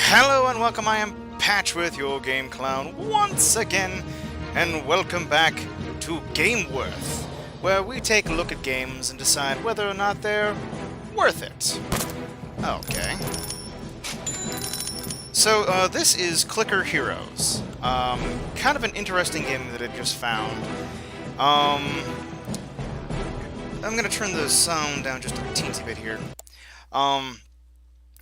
Hello and welcome, I am Patchworth, your game clown, once again, and welcome back to Gameworth, where we take a look at games and decide whether or not they're worth it. Okay. So, this is Clicker Heroes. Kind of an interesting game that I just found. I'm gonna turn the sound down just a teensy bit here.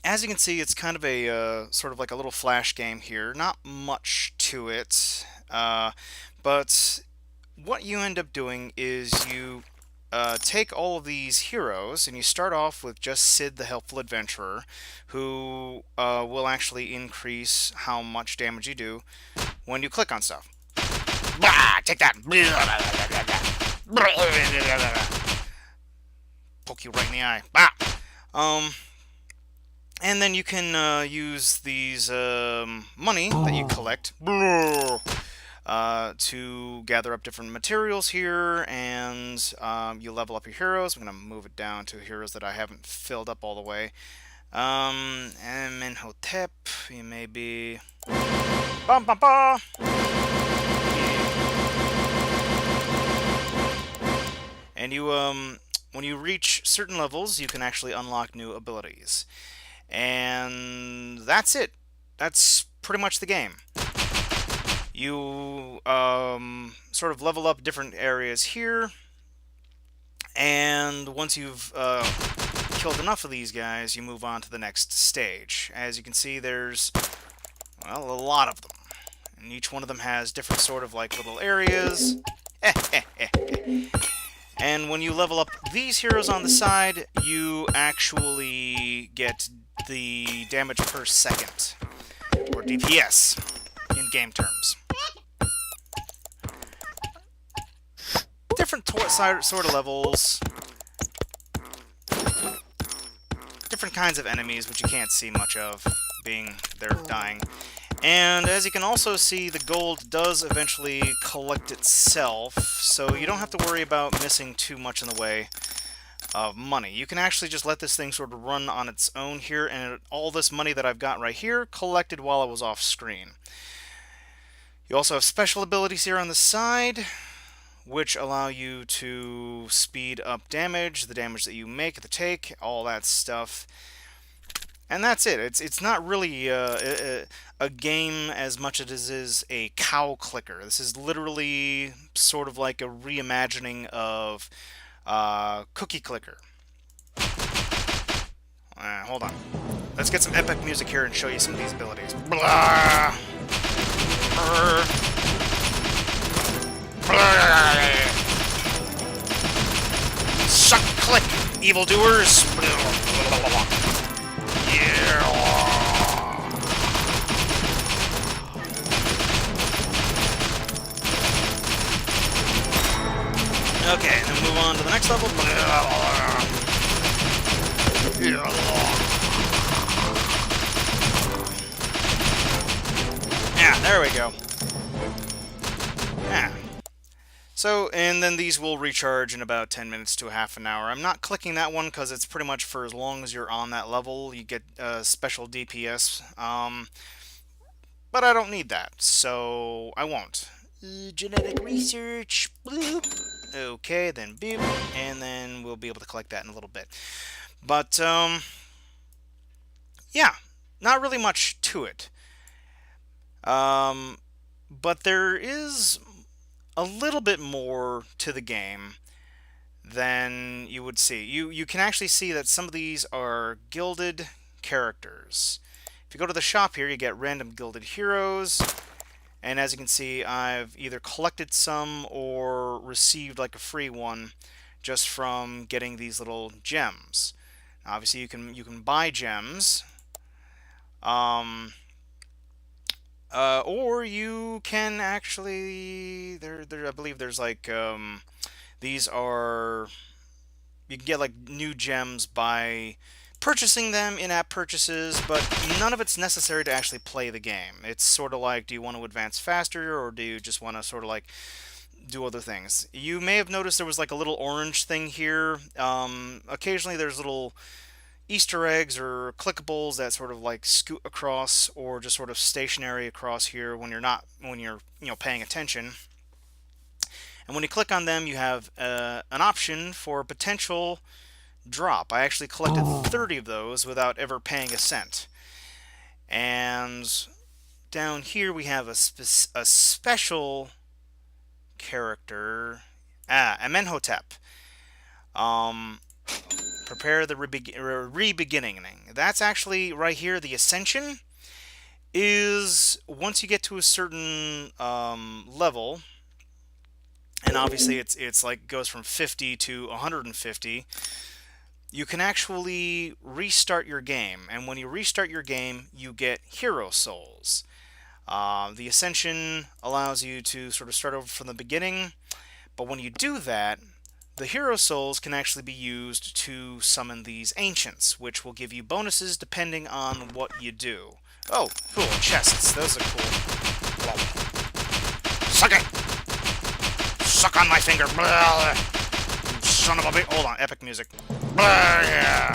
As you can see, it's kind of a sort of like a little flash game here. Not much to it, but what you end up doing is you take all of these heroes, and you start off with just Sid, the helpful adventurer, who will actually increase how much damage you do when you click on stuff. Blah, take that! Poke you right in the eye. Bah! And then you can use these money that you collect to gather up different materials here, and you level up your heroes. I'm going to move it down to heroes that I haven't filled up all the way. Amenhotep, you may be... Bum, bum, bum. And you, when you reach certain levels, you can actually unlock new abilities. And that's it. That's pretty much the game. You sort of level up different areas here, and once you've killed enough of these guys, you move on to the next stage. As you can see, there's, well, a lot of them, and each one of them has different sort of like little areas. And when you level up these heroes on the side, you actually get the damage per second, or DPS in game terms. Different sort of levels, different kinds of enemies, which you can't see much of, being they're dying. And as you can also see, the gold does eventually collect itself, so you don't have to worry about missing too much in the way of money. You can actually just let this thing sort of run on its own here, and all this money that I've got right here collected while I was off screen. You also have special abilities here on the side, which allow you to speed up damage, the damage that you make at the take, all that stuff. And that's it. It's not really a game as much as it is a cow clicker. This is literally sort of like a reimagining of Cookie Clicker. Hold on. Let's get some epic music here and show you some of these abilities. Blah! Suck click, evildoers! Okay, and then move on to the next level. Yeah, there we go. Yeah. So, and then these will recharge in about 10 minutes to half an hour. I'm not clicking that one because it's pretty much for as long as you're on that level. You get special DPS. But I don't need that, so I won't. Genetic research. Bloop. Okay, then boop. And then we'll be able to collect that in a little bit. But, yeah, not really much to it. But there is a little bit more to the game than you would see. You can actually see that some of these are gilded characters. If you go to the shop here, you get random gilded heroes, and as you can see, I've either collected some or received like a free one just from getting these little gems. Now, obviously, you can buy gems. Or you can actually, I believe there's like, these are, you can get like new gems by purchasing them in-app purchases, but none of it's necessary to actually play the game. It's sort of like, do you want to advance faster, or do you just want to sort of like do other things? You may have noticed there was like a little orange thing here. Occasionally there's little Easter eggs or clickables that sort of like scoot across or just sort of stationary across here when you're paying attention. And when you click on them, you have an option for potential drop. I actually collected 30 of those without ever paying a cent. And down here we have a special character, Amenhotep. Um, Prepare the re-beginning. That's actually right here. The Ascension is once you get to a certain level, and obviously it's like goes from 50 to 150. You can actually restart your game, and when you restart your game, you get hero souls. The Ascension allows you to sort of start over from the beginning, but when you do that, the hero souls can actually be used to summon these ancients, which will give you bonuses depending on what you do. Oh, cool, chests. Those are cool. Suck it! Suck on my finger! Blah, son of a bitch. Hold on, epic music. Blah, yeah.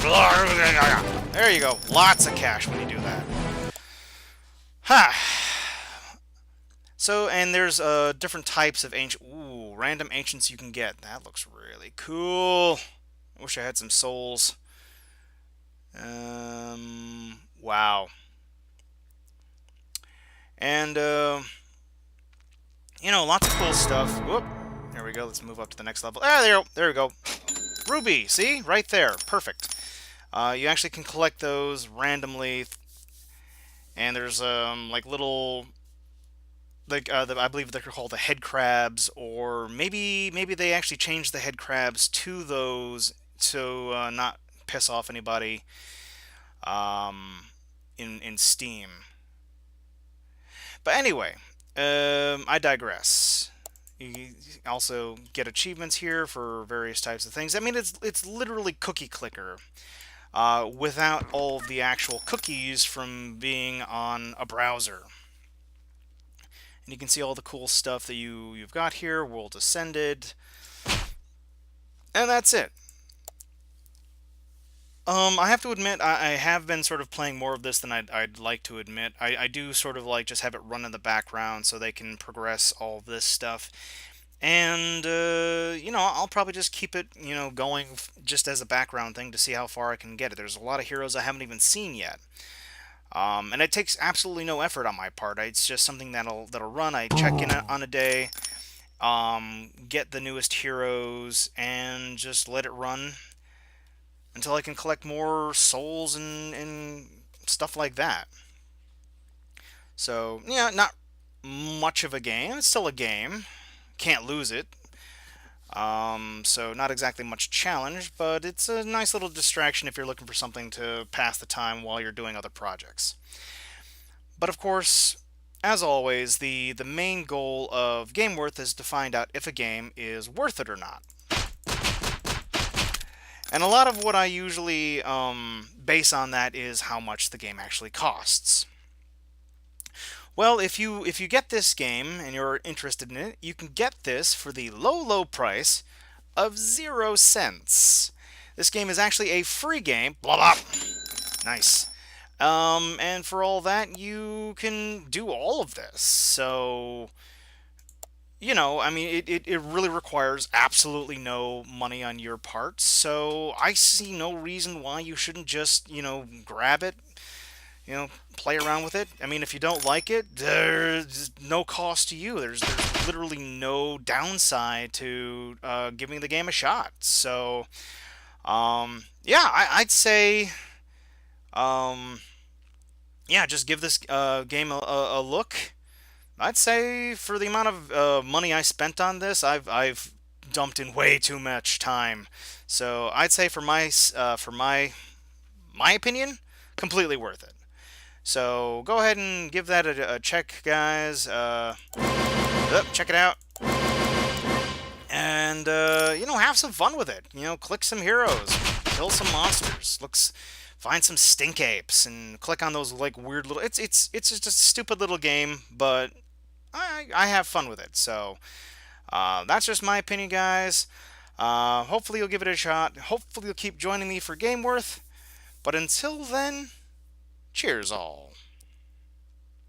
Blah, there you go. Lots of cash when you do that. Ha! So, and there's different types of random ancients you can get. That looks really cool. I wish I had some souls. Wow. And, lots of cool stuff. Whoop. There we go. Let's move up to the next level. Ah, there we go. Ruby, see? Right there. Perfect. You actually can collect those randomly. And there's, like little... I believe they're called the head crabs, or maybe they actually changed the head crabs to those to not piss off anybody in Steam. But anyway, I digress. You also get achievements here for various types of things. I mean, it's literally cookie clicker without all of the actual cookies from being on a browser. And you can see all the cool stuff that you've got here. World Ascended. And that's it. I have to admit, I have been sort of playing more of this than I'd like to admit. I do sort of like just have it run in the background so they can progress all of this stuff. And, I'll probably just keep it, going just as a background thing to see how far I can get it. There's a lot of heroes I haven't even seen yet. And it takes absolutely no effort on my part. It's just something that'll run. I check in on a day, get the newest heroes, and just let it run until I can collect more souls and stuff like that. So, yeah, not much of a game. It's still a game. Can't lose it. So not exactly much challenge, but it's a nice little distraction if you're looking for something to pass the time while you're doing other projects. But of course, as always, the main goal of Gameworth is to find out if a game is worth it or not. And a lot of what I usually base on that is how much the game actually costs. Well, if you get this game and you're interested in it, you can get this for the low price of 0 cents. This game is actually a free game. Blah blah. Nice. And for all that, you can do all of this. So, I mean, it really requires absolutely no money on your part. So I see no reason why you shouldn't just, grab it, play around with it. I mean, if you don't like it, there's no cost to you. There's literally no downside to giving the game a shot. So, yeah, I'd say, yeah, just give this game a look. I'd say for the amount of money I spent on this, I've dumped in way too much time. So I'd say for my opinion, completely worth it. So go ahead and give that a check, guys. Check it out. And, have some fun with it. Click some heroes. Kill some monsters. Find some stink apes and click on those, like, weird little... It's just a stupid little game, but I have fun with it. So, that's just my opinion, guys. Hopefully you'll give it a shot. Hopefully you'll keep joining me for Gameworth. But until then, cheers all.